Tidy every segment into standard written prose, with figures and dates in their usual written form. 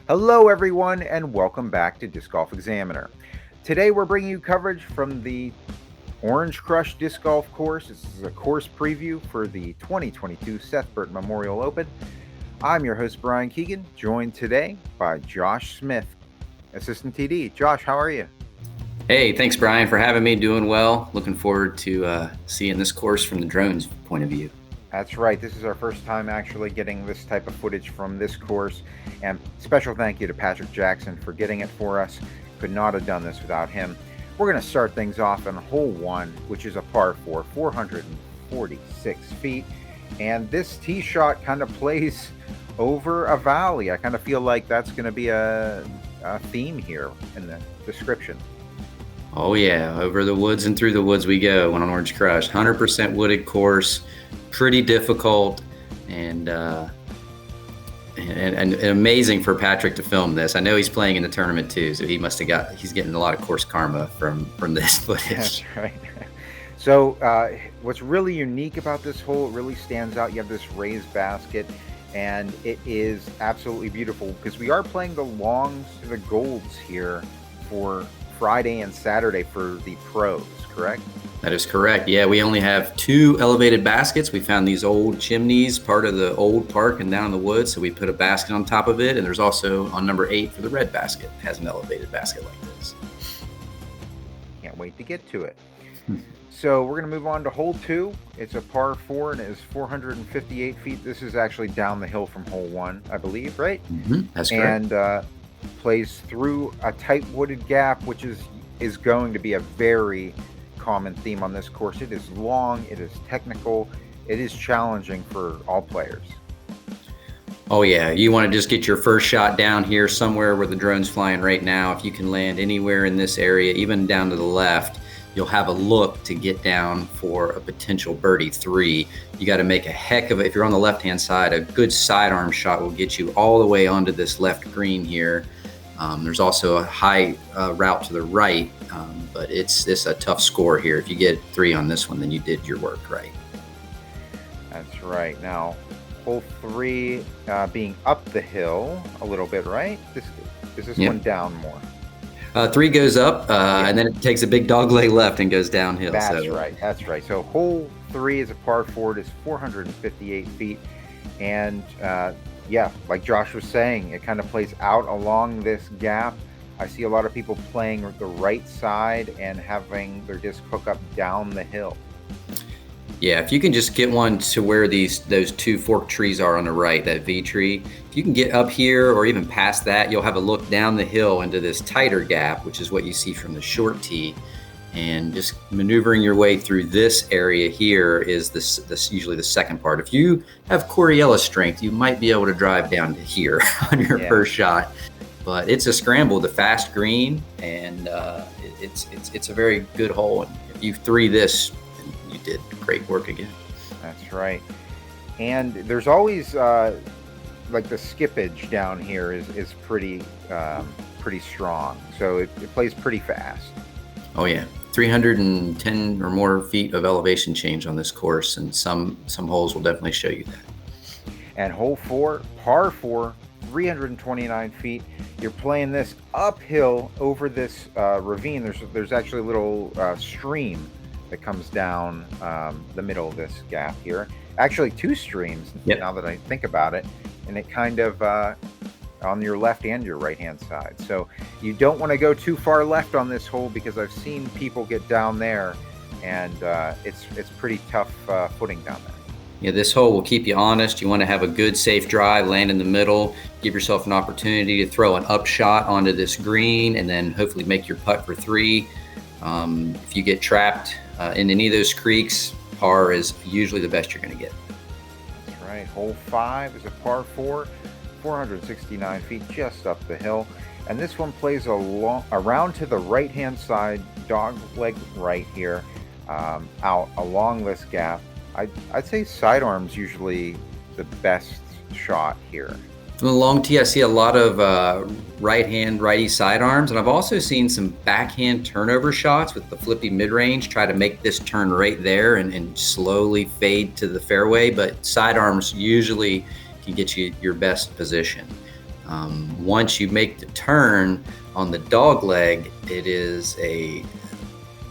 Hello, everyone, and welcome back to Disc Golf Examiner. Today, we're bringing you coverage from the Orange Crush Disc Golf Course. This is a course preview for the 2022 Seth Burton Memorial Open. I'm your host, Brian Keegan, joined today by Josh Smith, Assistant TD. Josh, how are you? Hey, thanks, Brian, for having me. Doing well. Looking forward to seeing this course from the drone's point of view. That's right. This is our first time actually getting this type of footage from this course. And special thank you to Patrick Jackson for getting it for us. Could not have done this without him. We're going to start things off on hole 1, which is a par 4, 446 feet. And this tee shot kind of plays over a valley. I kind of feel like that's going to be a theme here in the description. Oh, yeah. Over the woods and through the woods we go on Orange Crush. 100% wooded course. Pretty difficult and amazing for Patrick to film this. I know he's playing in the tournament too, so he's getting a lot of course karma from this footage. That's right. So what's really unique about this hole, it really stands out. You have this raised basket, and it is absolutely beautiful because we are playing the longs to the golds here for Friday and Saturday for the pros, correct? That is correct. Yeah, we only have 2 elevated baskets. We found these old chimneys, part of the old park and down in the woods. So we put a basket on top of it. And there's also on number 8 for the red basket, it has an elevated basket like this. Can't wait to get to it. So we're going to move on to hole 2. It's a par 4 and it is 458 feet. This is actually down the hill from hole 1, I believe, right? Mm-hmm. That's correct. And plays through a tight wooded gap, which is going to be a very common theme on this course. It is long, it is technical, it is challenging for all players. Oh yeah, you want to just get your first shot down here somewhere where the drone's flying right now. If you can land anywhere in this area, even down to the left, you'll have a look to get down for a potential birdie 3. You got to make a heck of it. If you're on the left-hand side, a good sidearm shot will get you all the way onto this left green here. There's also a high route to the right, but it's a tough score here. If you get 3 on this one, then you did your work right. That's right. Now, hole 3 being up the hill a little bit, right? Is this one down more? 3 goes up, and then it takes a big dogleg left and goes downhill. That's right. That's right. So hole 3 is a par 4. It is 458 feet, and yeah, like Josh was saying, it kind of plays out along this gap. I see a lot of people playing the right side and having their disc hook up down the hill. Yeah, if you can just get one to where those 2 forked trees are on the right, that V tree, if you can get up here or even past that, you'll have a look down the hill into this tighter gap, which is what you see from the short tee. And just maneuvering your way through this area here is this usually the second part. If you have Coriella strength, you might be able to drive down to here on your first shot. But it's a scramble, the fast green, and it's a very good hole. And if you 3 this, you did great work again. That's right. And there's always like the skippage down here is pretty strong. So it plays pretty fast. Oh yeah. 310 or more feet of elevation change on this course, and some holes will definitely show you that. And hole 4, par 4, 329 feet. You're playing this uphill over this ravine. There's actually a little stream that comes down the middle of this gap here. Actually, 2 streams, now that I think about it, and it kind of on your left and your right hand side. So you don't want to go too far left on this hole because I've seen people get down there, and it's pretty tough footing down there. Yeah, this hole will keep you honest. You want to have a good, safe drive, land in the middle, give yourself an opportunity to throw an upshot onto this green, and then hopefully make your putt for 3. If you get trapped in any of those creeks, par is usually the best you're going to get. That's right. Hole 5 is a par 4, 469 feet just up the hill. And this one plays around to the right-hand side, dog leg right here, out along this gap. I'd say sidearm's usually the best shot here. From the long tee, I see a lot of righty sidearms, and I've also seen some backhand turnover shots with the flippy mid-range, try to make this turn right there and slowly fade to the fairway, but sidearms usually can get you your best position. Once you make the turn on the dog leg, it is a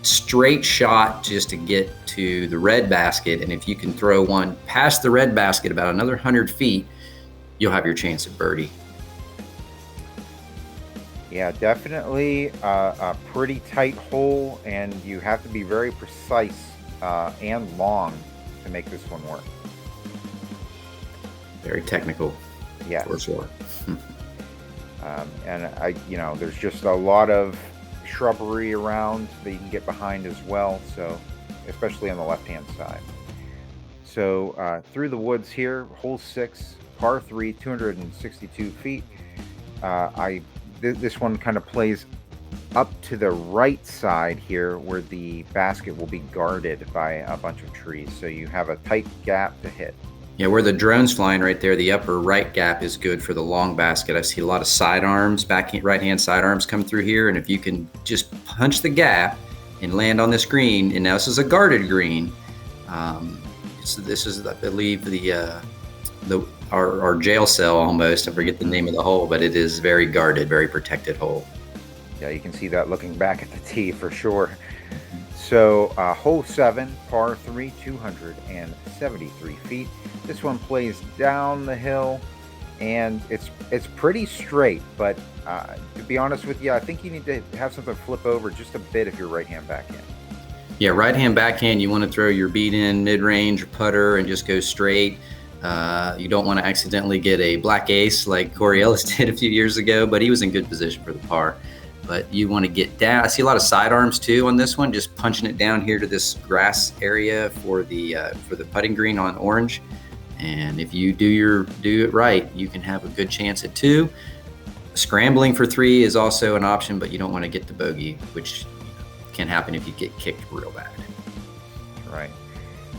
straight shot just to get to the red basket. And if you can throw one past the red basket about another 100 feet, you'll have your chance at birdie. Yeah, definitely a pretty tight hole, and you have to be very precise and long to make this one work. Very technical. Yeah. For sure. And there's just a lot of shrubbery around that you can get behind as well. So, especially on the left-hand side. So through the woods here, hole 6, par 3, 262 feet. This one kind of plays up to the right side here, where the basket will be guarded by a bunch of trees. So you have a tight gap to hit. Yeah, where the drone's flying right there, the upper right gap is good for the long basket. I see a lot of sidearms, right-hand sidearms come through here, and if you can just punch the gap and land on this green, and now this is a guarded green. So this is, I believe, our jail cell almost. I forget the name of the hole, but it is very guarded, very protected hole. Yeah, you can see that looking back at the tee for sure. So hole 7, par 3, 273 feet. This one plays down the hill, and it's pretty straight, but to be honest with you, I think you need to have something flip over just a bit if you're right-hand backhand. Yeah, right-hand backhand, you want to throw your beat in mid-range or putter and just go straight. You don't want to accidentally get a black ace like Corey Ellis did a few years ago, but he was in good position for the par. But you want to get down. I see a lot of sidearms too on this one, just punching it down here to this grass area for the putting green on orange. And if you do it right, you can have a good chance at 2. Scrambling for 3 is also an option, but you don't want to get the bogey, which can happen if you get kicked real bad. Right.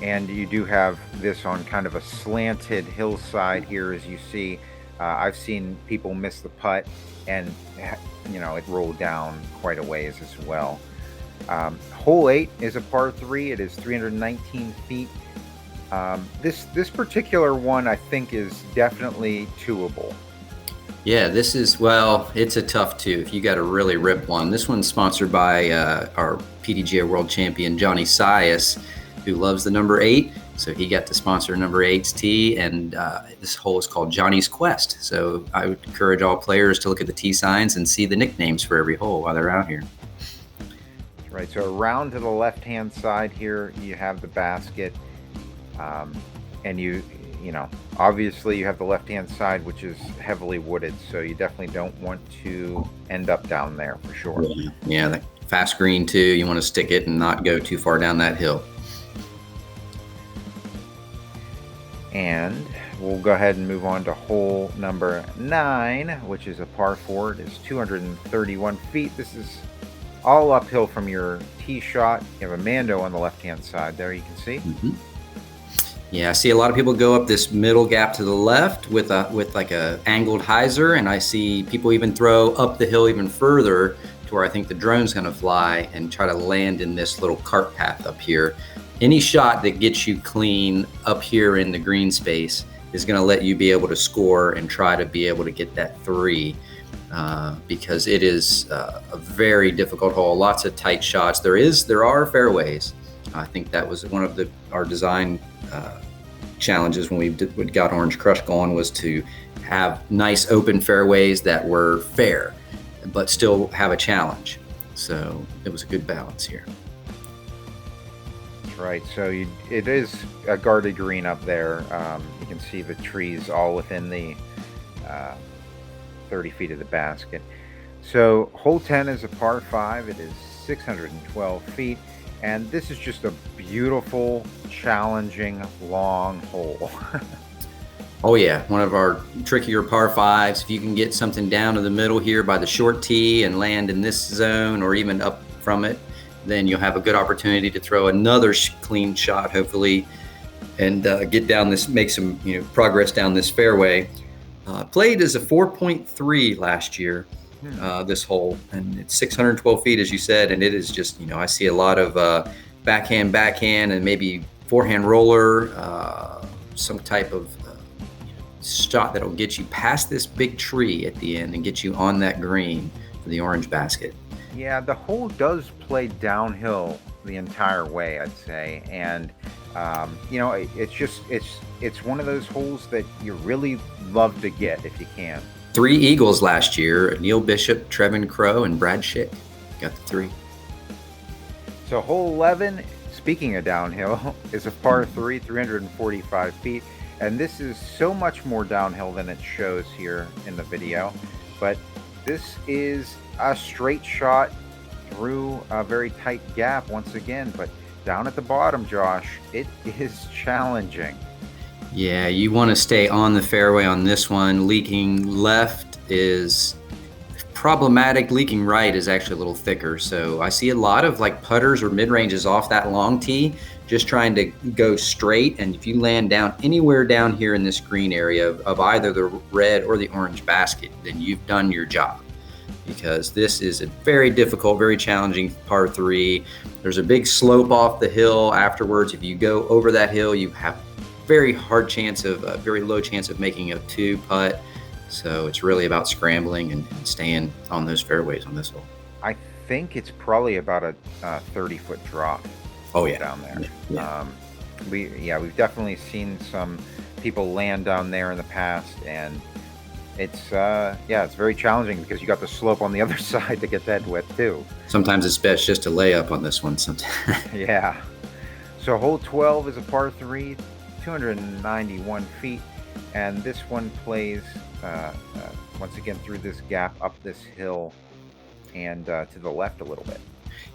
And you do have this on kind of a slanted hillside here, as you see. I've seen people miss the putt, and it rolled down quite a ways as well. Hole 8 is a par 3. It is 319 feet. This particular one, I think, is definitely twoable. Yeah, it's a tough 2 if you got a really rip one. This one's sponsored by our PDGA World Champion, Johnny Sias, who loves the number 8. So he got to sponsor number 8's tee, and this hole is called Johnny's Quest. So I would encourage all players to look at the tee signs and see the nicknames for every hole while they're out here. Right, so around to the left-hand side here, you have the basket, and obviously you have the left-hand side, which is heavily wooded, so you definitely don't want to end up down there for sure. Yeah, the fast green too. You want to stick it and not go too far down that hill. And we'll go ahead and move on to hole number 9, which is a par 4. It is 231 feet. This is all uphill from your tee shot. You have a Mando on the left-hand side there, you can see. Mm-hmm. Yeah, I see a lot of people go up this middle gap to the left with like a angled hyzer, and I see people even throw up the hill even further to where I think the drone's going to fly and try to land in this little cart path up here. Any shot that gets you clean up here in the green space is going to let you be able to score and try to be able to get that 3, because it is a very difficult hole. Lots of tight shots. There are fairways. I think that was one of our design challenges when we got Orange Crush going, was to have nice open fairways that were fair, but still have a challenge. So it was a good balance here. Right, so it is a guarded green up there. You can see the trees all within the 30 feet of the basket. So hole 10 is a par 5. It is 612 feet, and this is just a beautiful, challenging, long hole. Oh yeah, one of our trickier par 5s. If you can get something down to the middle here by the short tee and land in this zone or even up from it, then you'll have a good opportunity to throw another clean shot, hopefully, and get down this, make some progress down this fairway. Played as a 4.3 last year, this hole, and it's 612 feet, as you said, and it is just, I see a lot of backhand, and maybe forehand roller, some type of shot that'll get you past this big tree at the end and get you on that green for the orange basket. Yeah, the hole does play downhill the entire way, I'd say, and it's one of those holes that you really love to get if you can. 3 eagles last year: Neil Bishop, Trevin Crow, and Brad Schick. Got the 3. So hole 11, speaking of downhill, is a par 3, 345 feet, and this is so much more downhill than it shows here in the video, but this is a straight shot through a very tight gap once again, but down at the bottom, Josh, it is challenging. Yeah, you want to stay on the fairway on this one. Leaking left is problematic. Leaking right is actually a little thicker. So I see a lot of like putters or mid-ranges off that long tee, just trying to go straight. And if you land down anywhere down here in this green area of either the red or the orange basket, then you've done your job. Because this is a very difficult, very challenging par 3. There's a big slope off the hill afterwards. If you go over that hill, you have very low chance of making a 2 putt. So it's really about scrambling and staying on those fairways on this hole. I think it's probably about a 30-foot drop. Oh yeah, down there. Yeah. We've definitely seen some people land down there in the past, and it's very challenging because you got the slope on the other side to get that wet too. Sometimes it's best just to lay up on this one. Sometimes. Yeah. So hole 12 is a par 3, 291 feet, and this one plays once again through this gap up this hill and to the left a little bit.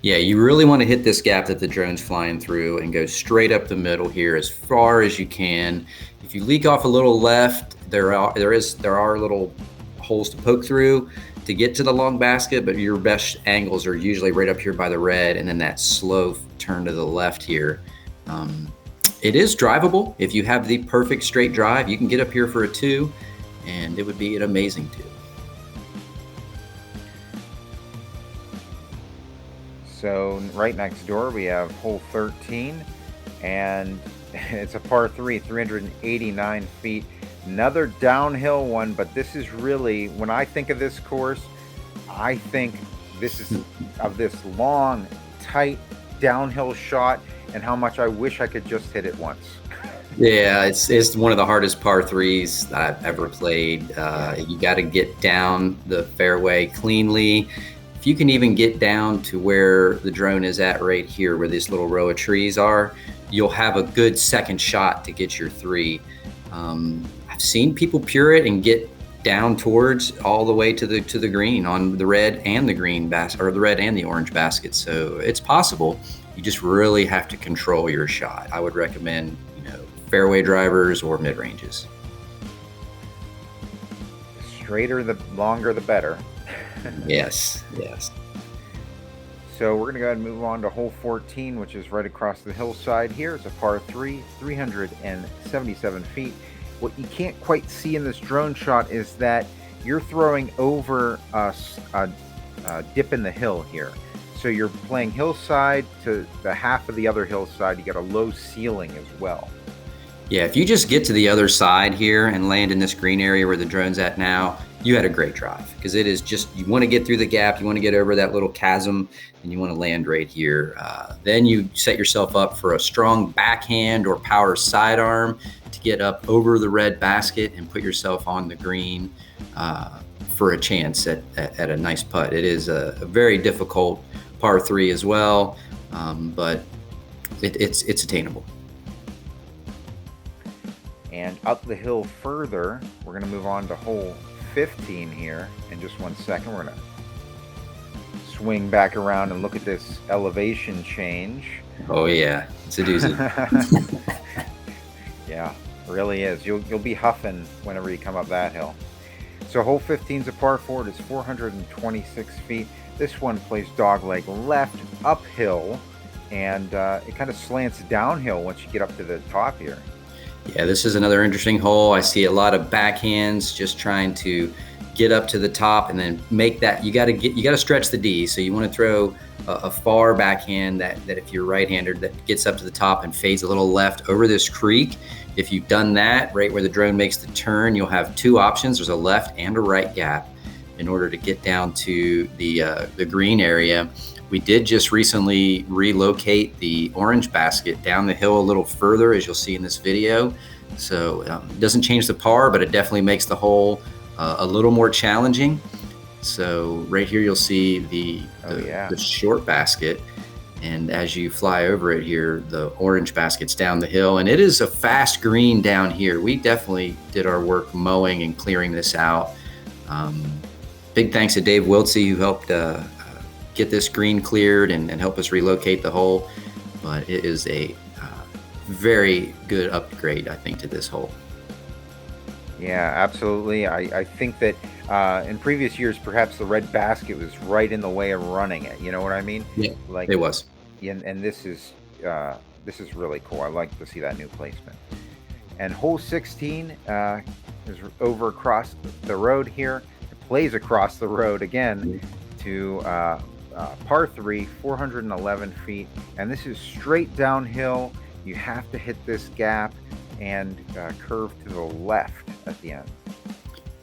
Yeah, you really want to hit this gap that the drone's flying through and go straight up the middle here as far as you can. If you leak off a little left, there are little holes to poke through to get to the long basket, but your best angles are usually right up here by the red and then that slow turn to the left here. It is drivable. If you have the perfect straight drive, you can get up here for a 2, and it would be an amazing 2. So right next door we have hole 13, and it's a par 3, 389 feet. Another downhill one, but this is really, when I think of this course, I think this is of this long, tight downhill shot, and how much I wish I could just hit it once. Yeah, it's one of the hardest par 3s that I've ever played. You got to get down the fairway cleanly. If you can even get down to where the drone is at right here, where this little row of trees are, you'll have a good second shot to get your 3. I've seen people pure it and get down towards all the way to the green on the red and the green basket, or the red and the orange basket. So it's possible. You just really have to control your shot. I would recommend, fairway drivers or mid ranges. Straighter, the longer, the better. Yes. So we're going to go ahead and move on to hole 14, which is right across the hillside here. It's a par 3, 377 feet. What you can't quite see in this drone shot is that you're throwing over a dip in the hill here. So you're playing hillside to the half of the other hillside. You got a low ceiling as well. Yeah, if you just get to the other side here and land in this green area where the drone's at now, you had a great drive, because it is just, you want to get through the gap, you want to get over that little chasm, and you want to land right here. Then you set yourself up for a strong backhand or power sidearm to get up over the red basket and put yourself on the green for a chance at a nice putt. It is a very difficult par 3 as well, but it's attainable. And up the hill further, we're going to move on to hole 15 here in just 1 second. We're going to swing back around and look at this elevation change. Oh yeah, it's a doozy. Yeah, really is. You'll be huffing whenever you come up that hill. So hole 15 is a par 4. It's 426 feet. This one plays dogleg left uphill, and it kind of slants downhill once you get up to the top here. Yeah, this is another interesting hole. I see a lot of backhands just trying to get up to the top and then make that, you got to stretch the D. So you want to throw a far backhand that if you're right-hander, that gets up to the top and fades a little left over this creek. If you've done that right where the drone makes the turn, you'll have two options. There's a left and a right gap in order to get down to the green area. We did just recently relocate the orange basket down the hill a little further, as you'll see in this video. So it doesn't change the par, but it definitely makes the hole a little more challenging. So right here, you'll see the short basket. And as you fly over it here, the orange basket's down the hill, and it is a fast green down here. We definitely did our work mowing and clearing this out. Big thanks to Dave Wiltsey, who helped get this green cleared and help us relocate the hole. But it is a very good upgrade, I think, to this hole. Yeah, absolutely. I think that in previous years, perhaps the red basket was right in the way of running it. You know what I mean? Yeah, it was. And this is really cool. I like to see that new placement. And hole 16 is over across the road here. It plays across the road again to par 3, 411 feet. And this is straight downhill. You have to hit this gap and curve to the left at the end.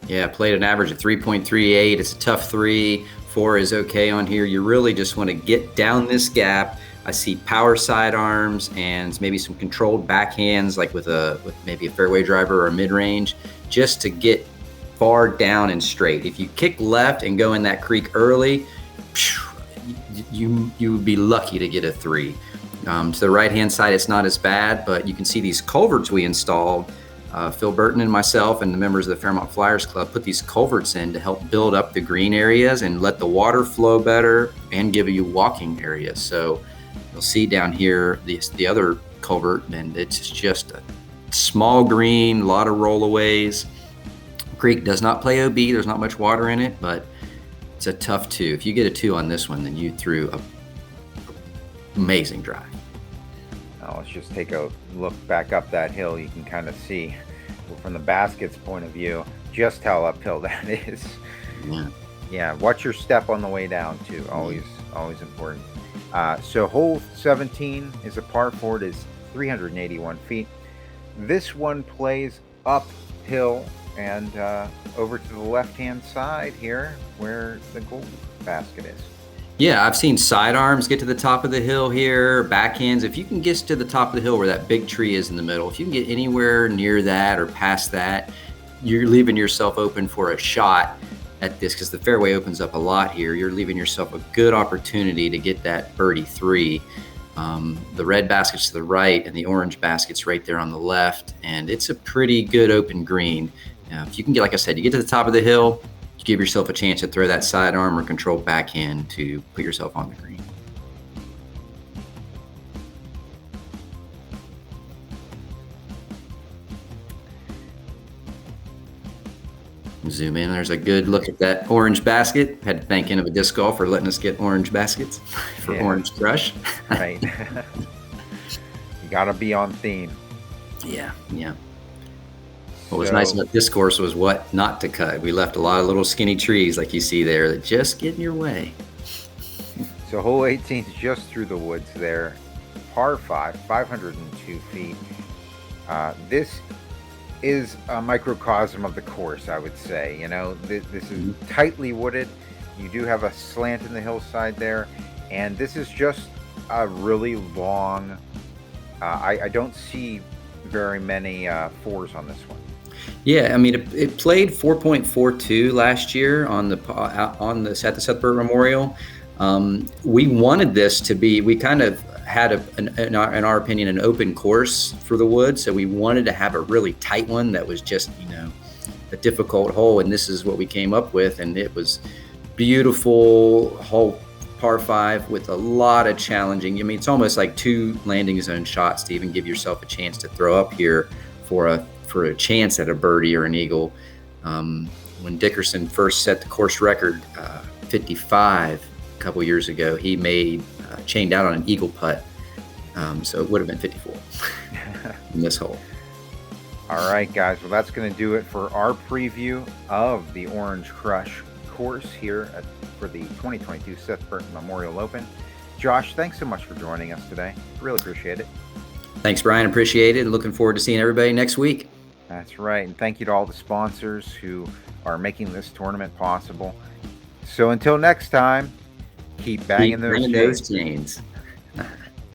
Yeah, played an average of 3.38. It's a tough 3. 4 is okay on here. You really just want to get down this gap. I see power sidearms and maybe some controlled backhands, like with maybe a fairway driver or a mid-range, just to get far down and straight. If you kick left and go in that creek early, you would be lucky to get a 3. To the right-hand side, it's not as bad, but you can see these culverts we installed. Phil Burton and myself and the members of the Fairmont Flyers Club put these culverts in to help build up the green areas and let the water flow better and give you walking areas. So you'll see down here the other culvert, and it's just a small green, a lot of rollaways. Creek does not play OB. There's not much water in it, but it's a tough 2. If you get a 2 on this one, then you threw a amazing drive. Now let's just take a look back up that hill. You can kind of see from the basket's point of view just how uphill that is. Yeah, watch your step on the way down too. Always important. So hole 17 is a par 4. It is 381 feet. This one plays uphill and over to the left-hand side here where the gold basket is. Yeah, I've seen sidearms get to the top of the hill here, backhands. If you can get to the top of the hill where that big tree is in the middle, if you can get anywhere near that or past that, you're leaving yourself open for a shot at this, because the fairway opens up a lot here. You're leaving yourself a good opportunity to get that birdie 3. The red basket's to the right and the orange basket's right there on the left, and it's a pretty good open green. If you can get, like I said, you get to the top of the hill, you give yourself a chance to throw that sidearm or controlled backhand to put yourself on the green. Zoom in. There's a good look at that orange basket. Had to thank Innova Disc Golf for letting us get orange baskets for Orange Crush. Right. You got to be on theme. Yeah. What was nice about this course was what not to cut. We left a lot of little skinny trees like you see there that just get in your way. So hole 18 is just through the woods there. Par 5, 502 feet. This is a microcosm of the course, I would say. You know, this is tightly wooded. You do have a slant in the hillside there, and this is just a really long. I don't see very many 4s on this one. Yeah, I mean, it played 4.42 last year on the Seth Burton Memorial. We wanted this to be. We kind of had in our opinion, an open course for the woods. So we wanted to have a really tight one that was just, a difficult hole. And this is what we came up with. And it was beautiful hole, par 5 with a lot of challenging. I mean, it's almost like 2 landing zone shots to even give yourself a chance to throw up here for a chance at a birdie or an eagle. When Dickerson first set the course record, 55 a couple years ago, he made chained out on an eagle putt. So it would have been 54 in this hole. All right, guys. Well, that's going to do it for our preview of the Orange Crush course here for the 2022 Seth Burton Memorial Open. Josh, thanks so much for joining us today. Really appreciate it. Thanks, Brian. Appreciate it. Looking forward to seeing everybody next week. That's right. And thank you to all the sponsors who are making this tournament possible. So until next time, keep banging those chains.